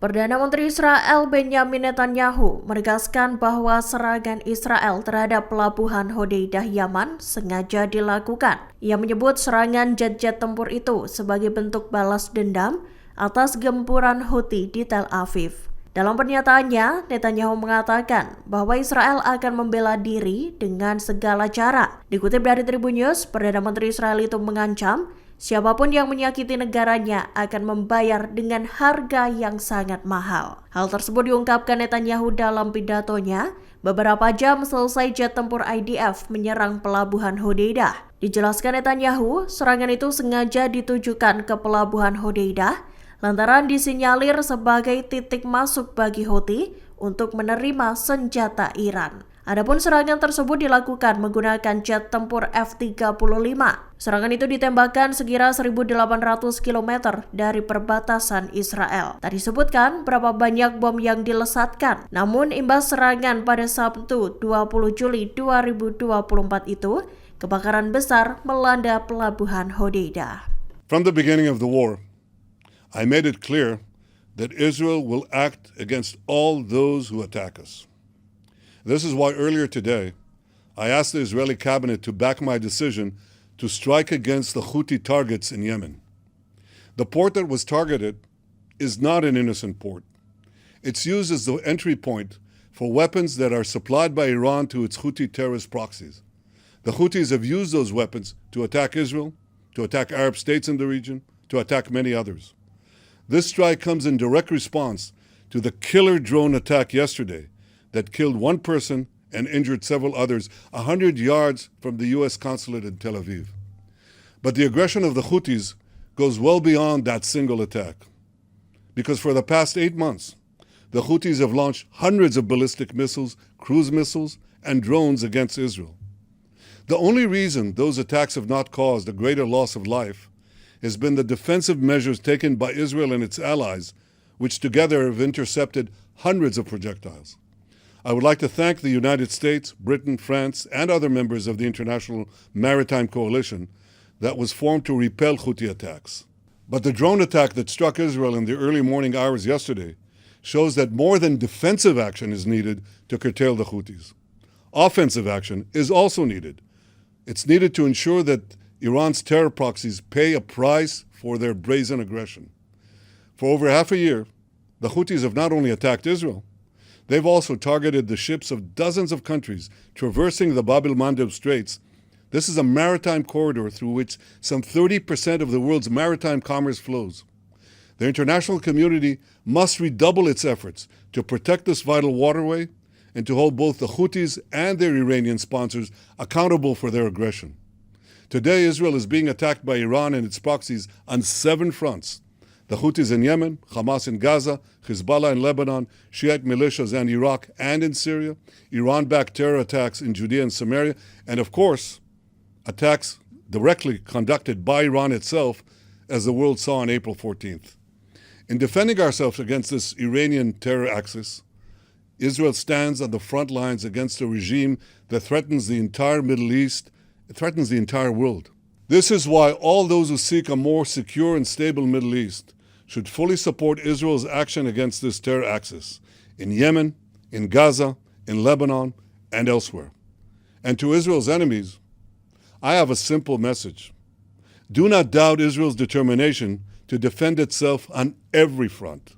Perdana Menteri Israel Benjamin Netanyahu menegaskan bahwa serangan Israel terhadap Pelabuhan Hodeidah Yaman sengaja dilakukan. Ia menyebut serangan jet-jet tempur itu sebagai bentuk balas dendam atas gempuran Houthi di Tel Aviv. Dalam pernyataannya, Netanyahu mengatakan bahwa Israel akan membela diri dengan segala cara. Dikutip dari Tribunnews, Perdana Menteri Israel itu mengancam siapapun yang menyakiti negaranya akan membayar dengan harga yang sangat mahal. Hal tersebut diungkapkan Netanyahu dalam pidatonya beberapa jam selesai jet tempur IDF menyerang Pelabuhan Hodeidah. Dijelaskan Netanyahu, serangan itu sengaja ditujukan ke Pelabuhan Hodeidah lantaran disinyalir sebagai titik masuk bagi Houthi untuk menerima senjata Iran. Adapun serangan tersebut dilakukan menggunakan jet tempur F-35. Serangan itu ditembakkan sekira 1.800 km dari perbatasan Israel. Tak disebutkan berapa banyak bom yang dilesatkan. Namun imbas serangan pada Sabtu 20 Juli 2024 itu, kebakaran besar melanda Pelabuhan Hodeidah. From the beginning of the war, I made it clear that Israel will act against all those who attack us. This is why earlier today, I asked the Israeli cabinet to back my decision to strike against the Houthi targets in Yemen. The port that was targeted is not an innocent port. It's used as the entry point for weapons that are supplied by Iran to its Houthi terrorist proxies. The Houthis have used those weapons to attack Israel, to attack Arab states in the region, to attack many others. This strike comes in direct response to the killer drone attack yesterday that killed one person and injured several others 100 yards from the U.S. consulate in Tel Aviv. But the aggression of the Houthis goes well beyond that single attack. Because for the past 8 months, the Houthis have launched hundreds of ballistic missiles, cruise missiles, and drones against Israel. The only reason those attacks have not caused a greater loss of life has been the defensive measures taken by Israel and its allies, which together have intercepted hundreds of projectiles. I would like to thank the United States, Britain, France, and other members of the International Maritime Coalition that was formed to repel Houthi attacks. But the drone attack that struck Israel in the early morning hours yesterday shows that more than defensive action is needed to curtail the Houthis. Offensive action is also needed. It's needed to ensure that Iran's terror proxies pay a price for their brazen aggression. For over half a year, the Houthis have not only attacked Israel, they've also targeted the ships of dozens of countries traversing the Bab el-Mandeb Straits. This is a maritime corridor through which some 30% of the world's maritime commerce flows. The international community must redouble its efforts to protect this vital waterway and to hold both the Houthis and their Iranian sponsors accountable for their aggression. Today, Israel is being attacked by Iran and its proxies on 7 fronts. The Houthis in Yemen, Hamas in Gaza, Hezbollah in Lebanon, Shiite militias in Iraq and in Syria, Iran-backed terror attacks in Judea and Samaria, and of course, attacks directly conducted by Iran itself, as the world saw on April 14th. In defending ourselves against this Iranian terror axis, Israel stands on the front lines against a regime that threatens the entire Middle East. It threatens the entire world. This is why all those who seek a more secure and stable Middle East should fully support Israel's action against this terror axis in Yemen, in Gaza, in Lebanon, and elsewhere. And to Israel's enemies, I have a simple message. Do not doubt Israel's determination to defend itself on every front.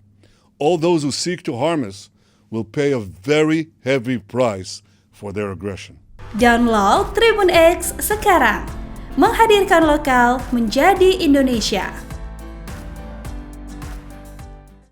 All those who seek to harm us will pay a very heavy price for their aggression. Download Tribunnews sekarang, menghadirkan lokal menjadi Indonesia.